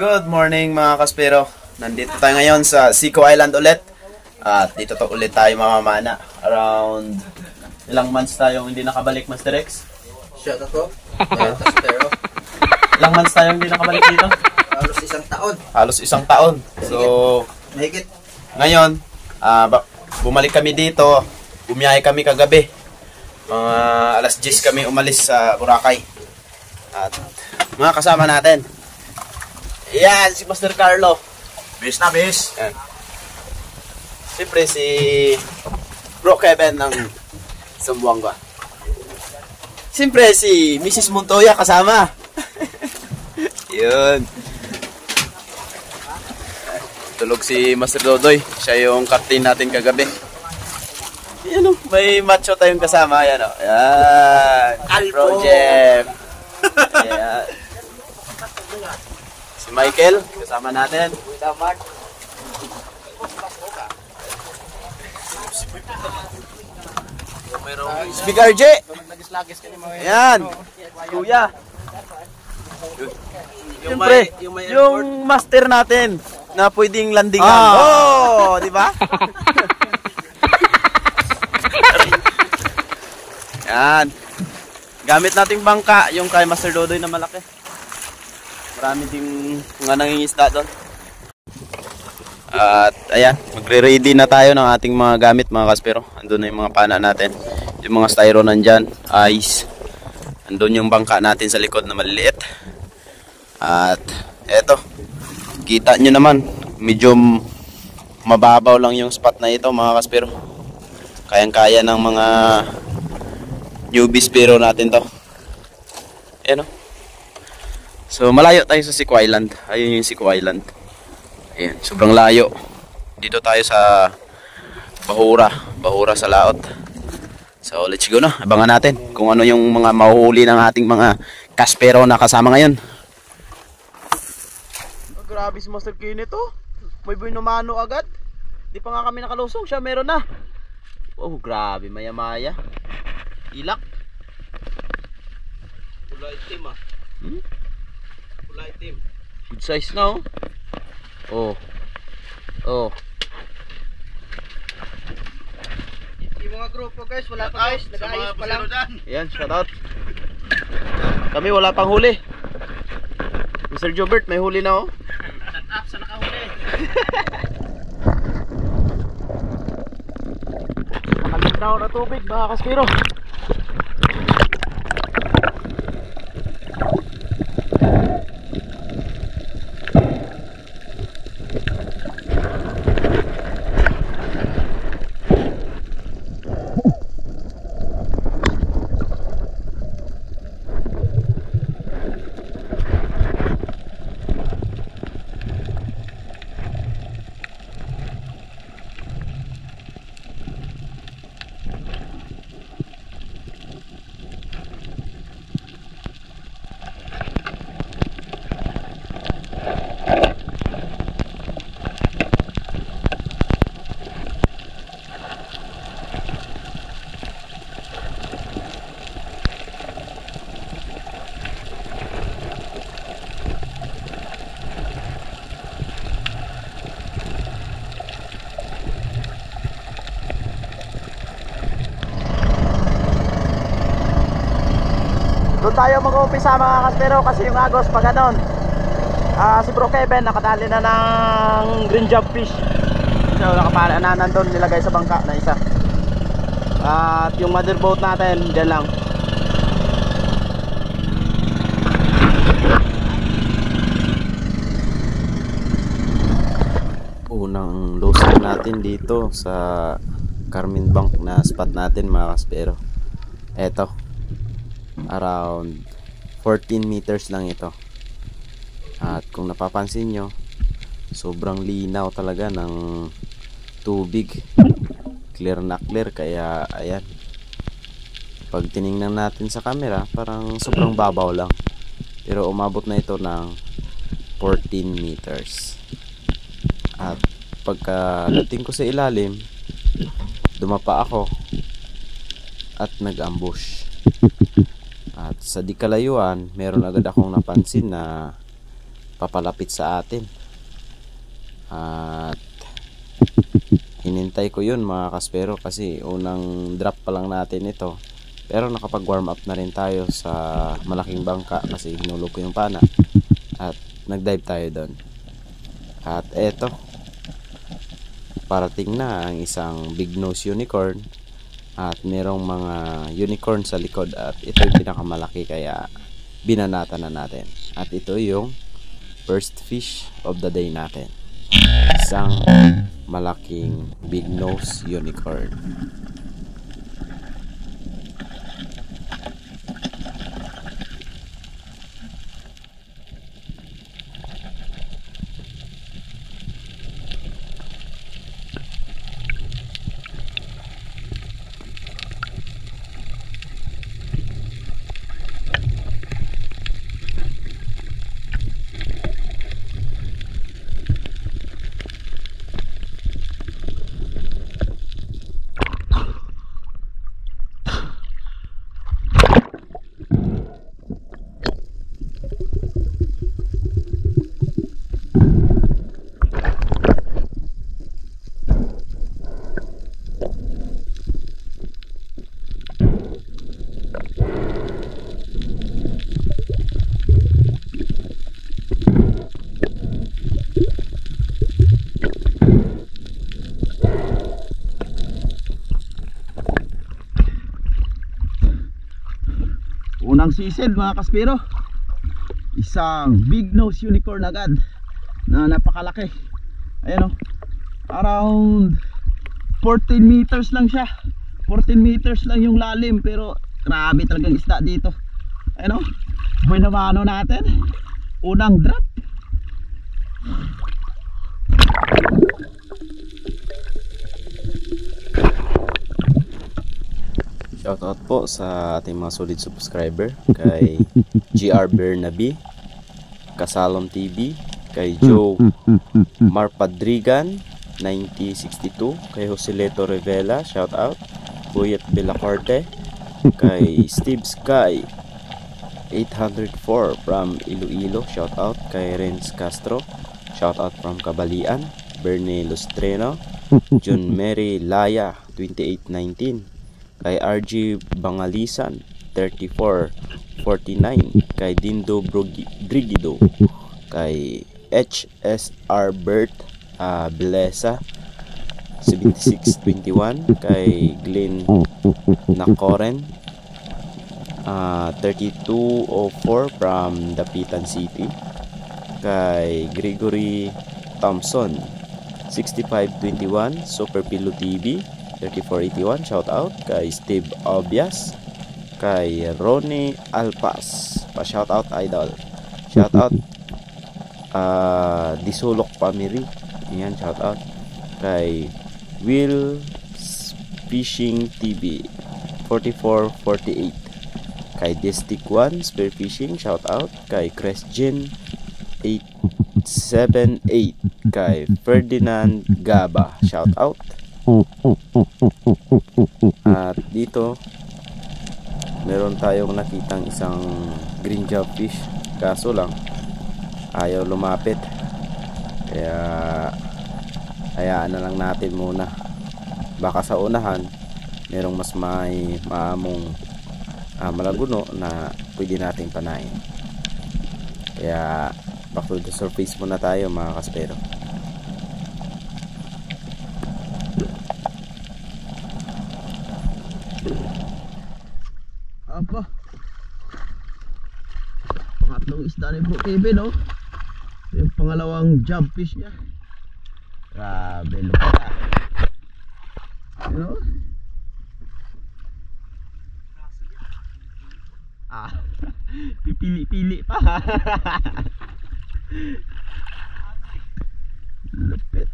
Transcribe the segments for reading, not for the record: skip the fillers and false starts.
Good morning mga kaspero. Nandito tayo ngayon sa Sico Island ulit. At dito to ulit tayo mamamana. Around ilang months tayong hindi nakabalik, Master X? Shout out po. Kaspero. Ilang months tayong hindi nakabalik dito? Halos isang taon. Halos isang taon. So, Mahigit. ngayon, bumalik kami dito. Bumiyahe kami kagabi. Mga alas 10 kami umalis sa Boracay. At mga kasama natin. Yan, si Master Carlo. Bis na bis. Yan. Siyempre si Bro Kevin ng Zamboanga. Siyempre si Mrs. Montoya kasama. Yun. Tulog si Master Dodoy. Siya yung captain natin kagabi. Yan o, may macho tayong kasama. Yan o. Yan. Bro Jeff. Yan. Si Michael, kasama natin. Si Big RJ. Ayan. Kuya. Siyempre, yung master natin na pwedeng landingan. Oh, di ba? Yan. Gamit nating bangka, yung kay Master Dodoy na malaki. Marami ding mga nangingisda doon. At ayan, magre-ready na tayo ng ating mga gamit mga kaspero. Andun na yung mga pana natin. Yung mga styro nandyan, ice. Andun yung bangka natin sa likod na maliliit. At eto, kita nyo naman, medyo mababaw lang yung spot na ito mga kaspero. Kayang-kaya ng mga newbies pero natin to. Ayan o. So malayo tayo sa Sico Island. Ayun yung Sico Island. Ayan, sobrang layo. Dito tayo sa Bahura sa laot. So let's go na. Abangan natin kung ano yung mga mahuhuli ng ating mga kaspero na kasama ngayon. Oh, grabe si Master Kenneth oh. May binumano agad. Di pa nga kami nakalusong, siya meron na. Oh, grabe, maya-maya. Ilak. Pula itim ah. Pula itim. Good size na oh. Oh. Yung mga grupo guys, wala pa guys. Nag-aayos pa lang. Ayan, shout out. Kami wala pang huli. Mr. Jobert, may huli na oh. Shout out sa nakahuli. Makalinaw na tubig mga kaspiro. Doon tayo mag-umpisa mga kaspero kasi yung agos pa ganon. Si Bro Kevin nakadali na ng green job fish. So nakapala na nandun, nilagay sa bangka na isa. At yung mother boat natin dyan lang. Unang lusong natin dito sa Carmen Bank na spot natin mga kaspero. Eto, around 14 meters lang ito. At kung napapansin nyo, sobrang linaw talaga ng tubig. Clear na clear, kaya ayan, pag tiningnan natin sa camera parang sobrang babaw lang, pero umabot na ito ng 14 meters. At pagkadating ko sa ilalim, dumapa ako at nag-ambush. At sa di kalayuan, meron agad akong napansin na papalapit sa atin. At hinintay ko yun mga kaspero kasi unang drop pa lang natin ito. Pero nakapag warm up na rin tayo sa malaking bangka kasi hinulog ko yung pana. At nagdive tayo doon. At eto, parating na ang isang big nose unicorn. At merong mga unicorn sa likod. At ito yung pinakamalaki kaya binanata na natin. At ito yung first fish of the day natin. Isang malaking big nose unicorn. Unang sisid mga kaspero, isang big nose unicorn agad na napakalaki. Ayan o, around 14 meters lang siya. 14 meters lang yung lalim, pero grabe talagang isda dito. Ayan o, binamano natin, unang drop. Shoutout po sa ating mga solid subscriber, kay GR Bernaby, Kasalom TV, kay Joe Marpadrigan 9062, kay Joseleto Rivela, shoutout, Buyet Villacorte, kay Steve Sky 804 from Iloilo, shoutout, kay Renz Castro, shoutout from Kabalian, Bernie Lustreno, John Mary Laya 2819, kay RG Bangalisan 3449, kay Dindo Brigido, kay HSR Bert Bilesa 7621, kay Glenn Nakoren 3204 from Dapitan City, kay Gregory Thompson 6521, Super Pilo TV 3481, shout out kay Steve Obias, kay Ronnie Alpas, pa shout out idol, shout out Disulok Family, yan, shout out kay Will Fishing TV 4448, kay Distic 1 Spear Fishing, shout out kay Cresgen 878, kay Ferdinand Gaba, shout out. At dito meron tayong nakitang isang green job fish, kaso lang ayaw lumapit, kaya hayaan na lang natin muna. Baka sa unahan merong mas may maamong malaguno na pwede nating panain, kaya back to the surface muna tayo mga kaspero. Apa? Pangatlong isda ni Bro Kevin, no? Yung pangalawang jump fish niya. Grabe, lupit ah. You know? Pipili-pili pa. Lupit.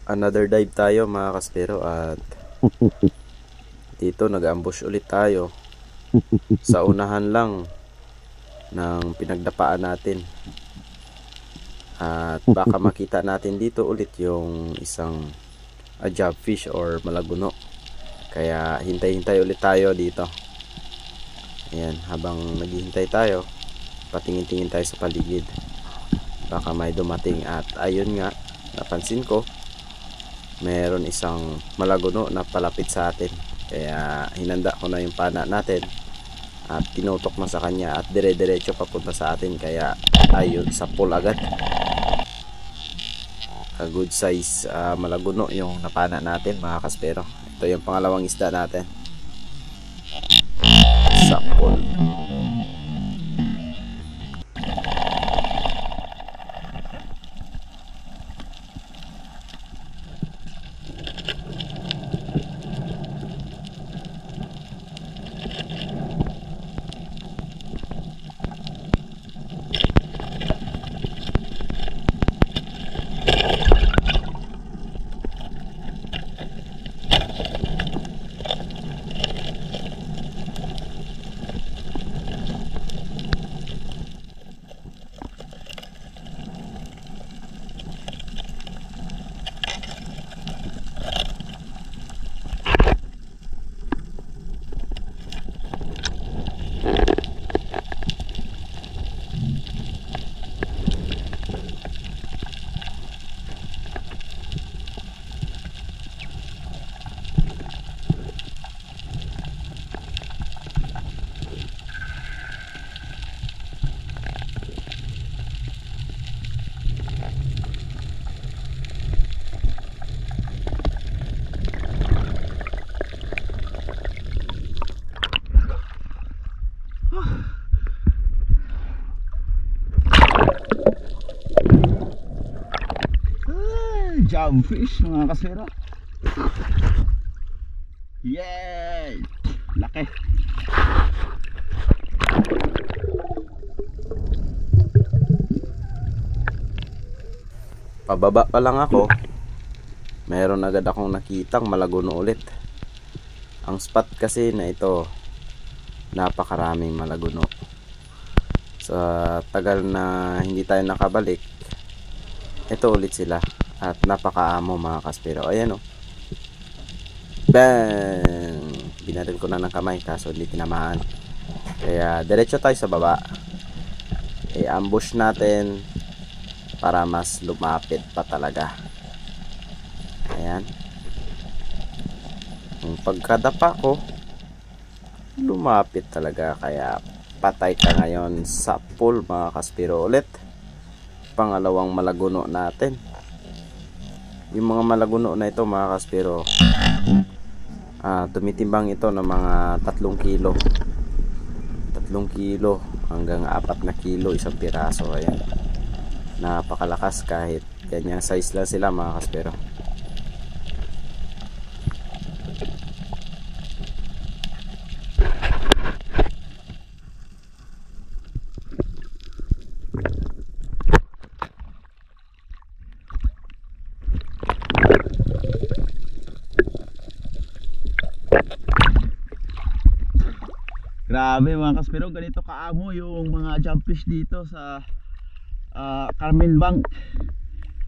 Another dive tayo mga kaspero, at dito nag-ambush ulit tayo sa unahan lang ng pinagdapaan natin. At baka makita natin dito ulit yung isang jobfish or malaguno. Kaya hintay-hintay ulit tayo dito. Ayan, habang naghihintay tayo, patingin-tingin tayo sa paligid. Baka may dumating, at ayun nga, napansin ko meron isang malaguno na palapit sa atin. Kaya hinanda ko na yung pana natin at tinutok na sa kanya, at dire-diretso papunta sa atin. Kaya ayun, sa pool agad. A good size malaguno yung napana natin mga kaspero. Ito yung pangalawang isda natin sa pool. Jobfish mga kasero. Yay! Laki. Pababa pa lang ako, meron agad akong nakitang malaguno ulit. Ang spot kasi na ito, napakaraming malaguno. Sa tagal na hindi tayo nakabalik, ito ulit sila. At napakaamo mga kaspero. Ayan o. Bang! Binaril ko na ng kamay kaso hindi tinamaan. Kaya diretso tayo sa baba. I-ambush natin para mas lumapit pa talaga. Ayan. Yung pagkadapa ko, lumapit talaga. Kaya patay ka ngayon sa pool mga kaspero ulit. Pangalawang malaguno natin. Yung mga malaguno na ito mga kaspero, tumitimbang ito ng mga 3 kilo. 3 kilo hanggang 4 na kilo isang piraso. Ayan. Napakalakas kahit ganyang size lang sila mga kaspero. Grabe mga kaspero, ganito kaamo yung mga jobfish dito sa Carmen Bank.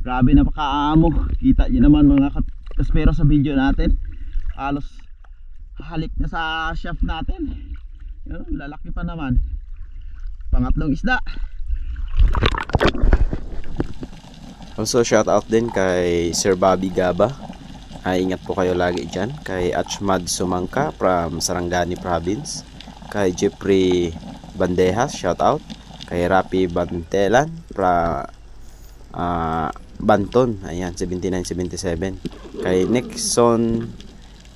Grabe, napakaamo. Kita nyo naman mga kaspero sa video natin. Halos halik na sa shaft natin. Yun, lalaki pa naman. Pangatlong isda. Also shout out din kay Sir Bobby Gaba. Ingat po kayo lagi dyan. Kay Achmad Sumangka from Sarangani Province. Kay Jeffrey Bandejas, shout out. Kay Rapi Bantelan from Banton, ayan, 7977. Kay Nixon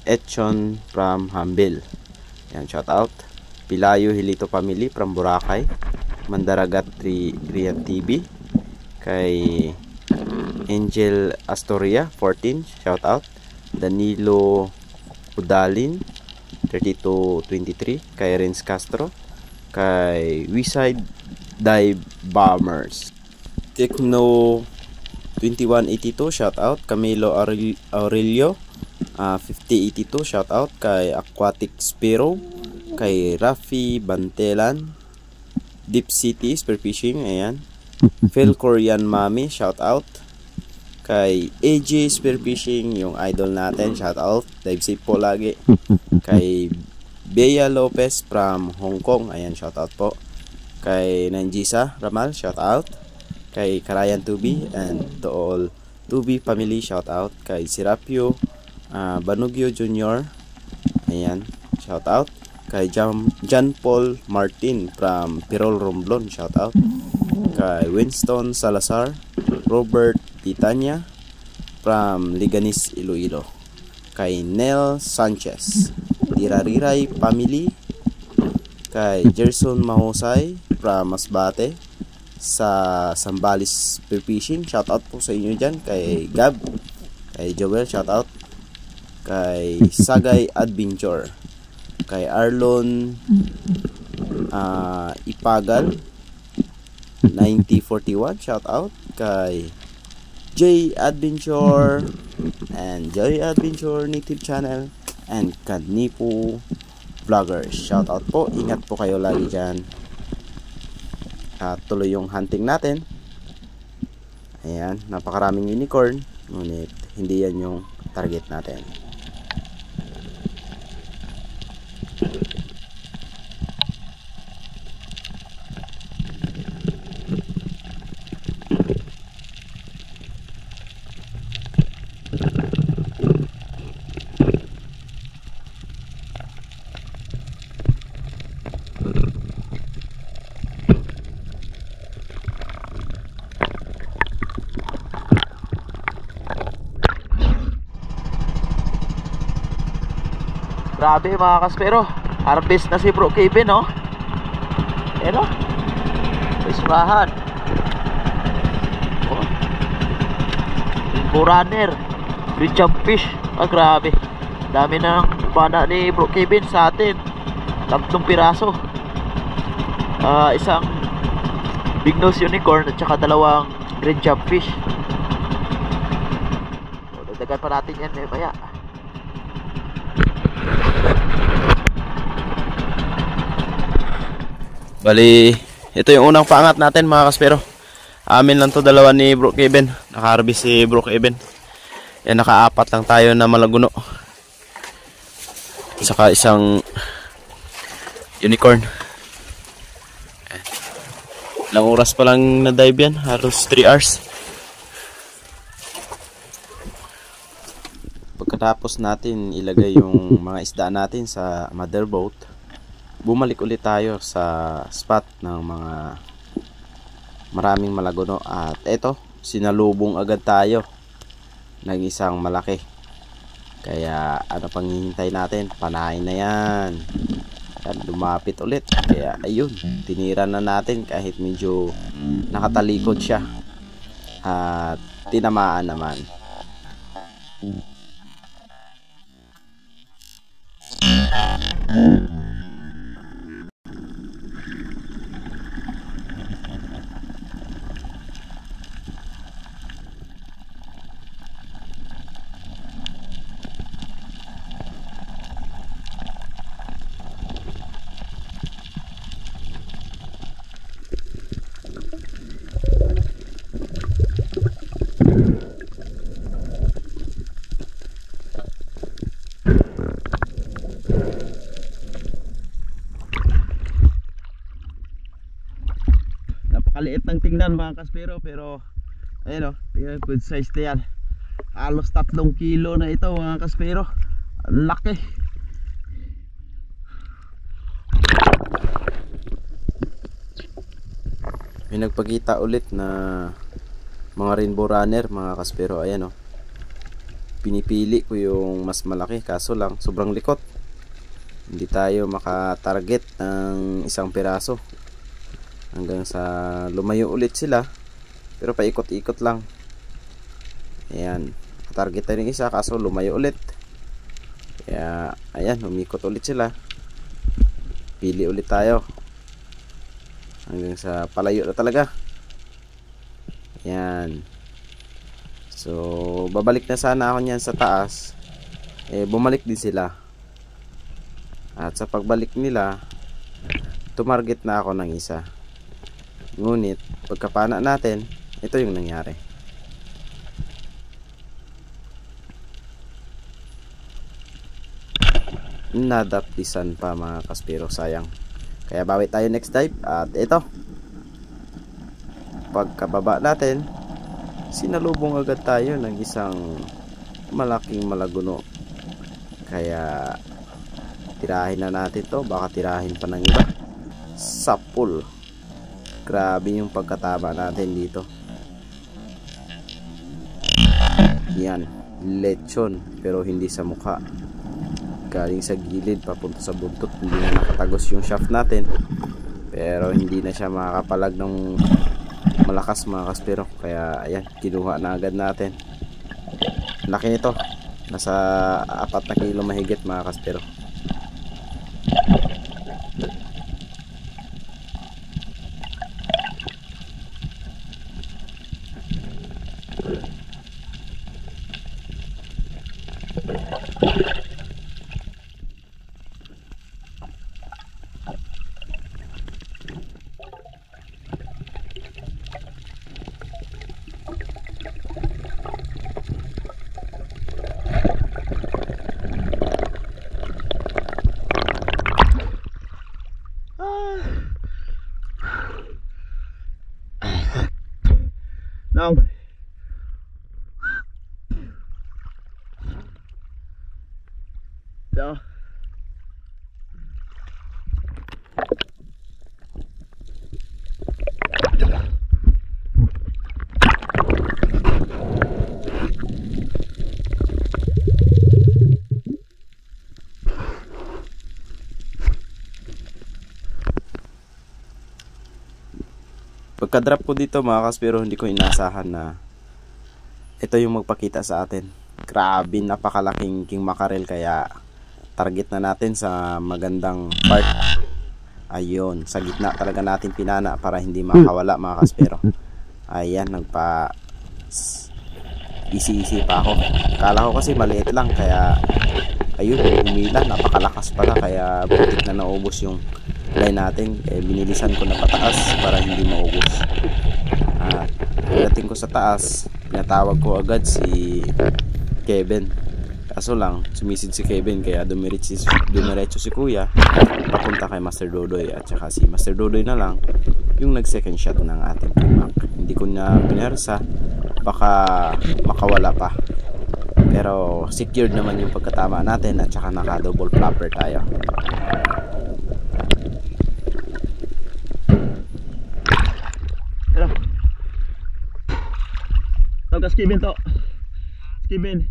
Etchon from Hambil, ayan, shout out. Pilayo Hilito Family from Boracay. Mandaragat Rian TV. Kay Angel Astoria 14, shout out. Danilo Udalin 3223. Kay Renz Castro. Kay Wiside Dive Bombers. Techno 2182 shout out. Camilo Aurelio 5082 shout out. Kay Aquatic Sparrow, kay Rafi Bantelan, Deep City Spearfishing, ayan. Phil Korean Mami shout out. Kay AJ Spearfishing, yung idol natin, shout out. Dive safe po lagi. Kay Bea Lopez from Hong Kong, ayan, shout out po. Kay Nanjisa Ramal, shout out. Kay Karayan Tubi and to all Tubi family, shout out. Kay Serapio Banugio Jr., ayan, shout out. Kay John Paul Martin from Pirol Romblon, shout out. Kay Winston Salazar, Robert Titania from Liganis, Iloilo. Kay Nel Sanchez, Dirariray family. Kay Gerson Mahosay from Masbate sa Sambales Spearfishing, shout out po sa inyo dyan. Kay Gab, kay Joel, shout out. Kay Sagay Adventure, kay Arlon Ipagal 9041, shout out. Kay J Adventure and J Adventure Native Channel and Kanipo Vloggers, shout out po. Ingat po kayo lagi dyan. Tuloy yung hunting natin. Ayan, napakaraming unicorn, ngunit hindi yan yung target natin. Grabe mga kaspero, harvest na si Bro Kevin, no? Ano? May surahan. Oh. Rainbow runner, green jump fish. Grabe. Dami na ng pana ni Bro Kevin sa atin. 3 piraso. Isang big nose unicorn at saka 2 green jump fish. So, dagdagan pa natin yan maya. Bali, ito yung unang paangat natin mga kaspero. Amin lang to, dalawa ni Bro Kevin. Naka-harvest si Bro Kevin. Yan, naka-4 lang tayo na malaguno. Saka isang unicorn. Ilang oras pa lang na-dive yan, halos 3 hours. Pagkatapos natin ilagay yung mga isda natin sa mother boat, bumalik ulit tayo sa spot ng mga maraming malaguno. At eto, sinalubong agad tayo ng isang malaki. Kaya ano pang hihintay natin? Panahin na yan. At lumapit ulit. Kaya ayun, tinira na natin kahit medyo nakatalikod siya. At tinamaan naman. Napakaliit ng tingnan mga kaspero, pero ayun o, tingnan, good size na yan. Halos 3 kilo na ito mga kaspero. Ang laki. May nagpakita ulit na mga rainbow runner mga kaspero. Ayan o, pinipili ko yung mas malaki, kaso lang sobrang likot. Hindi tayo makatarget ng isang piraso hanggang sa lumayo ulit sila, pero paikot-ikot lang. Ayan, target tayo ng isa, kaso lumayo ulit. Kaya ayan, umikot ulit sila, pili ulit tayo hanggang sa palayo na talaga. Ayan, So babalik na sana ako niyan sa taas, bumalik din sila. At sa pagbalik nila, tumarget na ako ng isa. Ngunit pagkapana natin, ito yung nangyari. Nadaptisan pa mga kaspero, sayang. Kaya bawi tayo next dive. At ito, pagkababa natin, sinalubong agad tayo ng isang malaking malaguno. Kaya tirahin na natin to, baka tirahin pa ng iba. Sapul. Grabe yung pagkatama natin dito. Yan, lechon, pero hindi sa mukha. Galing sa gilid papunta sa buntot. Hindi na nakatagos yung shaft natin, pero hindi na siya makakapalag ng malakas mga kaspero. Kaya ayan, kinuha na agad natin. Laki nito, nasa 4 na kilo mahigit mga kaspero. Now, so, pagka-drop ko dito mga kaspero, hindi ko inasahan na ito yung magpakita sa atin. Grabe, napakalaking king mackerel, kaya target na natin sa magandang part. Ayun, sa gitna talaga natin pinana para hindi makawala mga kaspero. Ayan, nagpa easy pa ako. Kala ko kasi maliit lang, kaya ayun, umila, napakalakas pala, kaya butik na naubos yung line natin. Binilisan ko na pataas para hindi maubos. At pagdating ko sa taas, pinatawag ko agad si Kevin. Kaso lang, sumisid si Kevin, kaya dumiretso si Kuya papunta kay Master Dodoy. At saka si Master Dodoy na lang yung nag second shot ng ating timak. Hindi ko na pinersa, baka makawala pa. Pero secured naman yung pagkatama natin, at saka naka double flapper tayo. Tawag Kevin to. Kevin.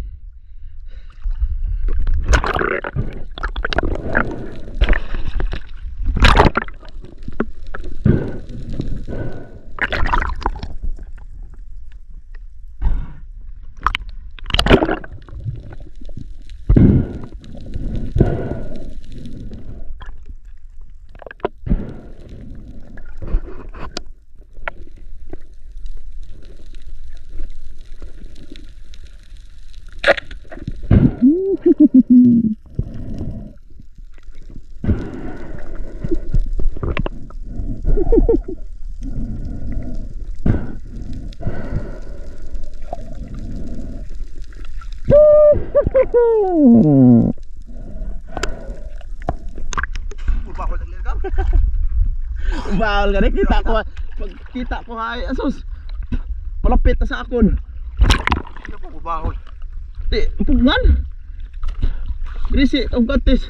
Bawal ka rin, kita ko. Pagkita ko ay asus, malapit na sa akon. Ano po bubahol? Pugngan Grisi, ang katis.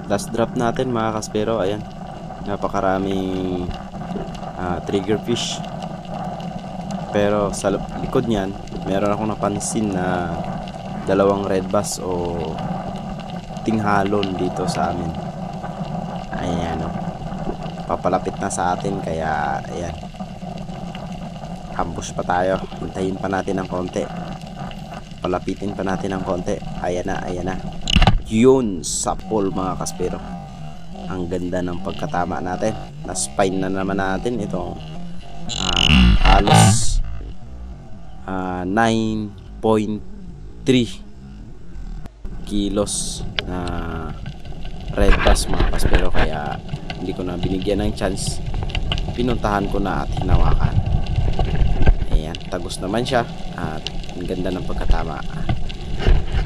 Last drop natin mga kaspero, ayan, napakaraming trigger fish. Pero sa likod niyan meron akong napansin na dalawang red bass o tinghalon dito sa amin. Ayan o, papalapit na sa atin, kaya ayan, ambush pa tayo, hintayin pa natin ng konti, palapitin pa natin ng konti. Ayan na yun, sapol mga kaspero. Ang ganda ng pagkatama natin. Na-spine na naman natin itong halos 9.3 kilos na red bass mga kaspero. Kaya hindi ko na binigyan ng chance, pinuntahan ko na at hinawakan. Ayan, tagos naman siya at ang ganda ng pagkatama.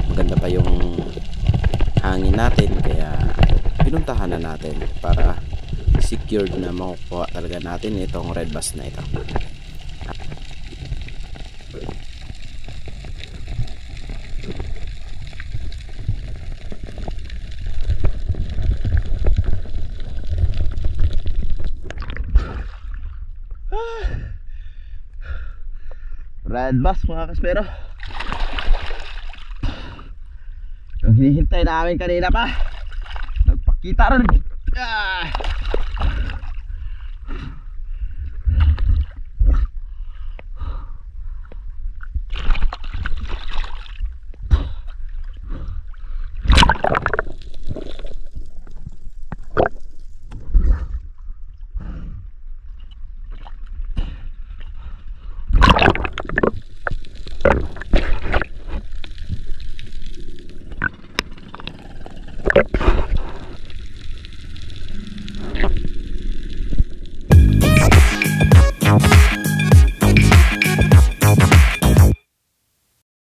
Maganda pa yung hangin natin, kaya pinuntahan na natin para secured na makukuha talaga natin itong red bass na ito. Red bass mga kaspero, yung hinihintay namin kanina pa, nagpakita rin.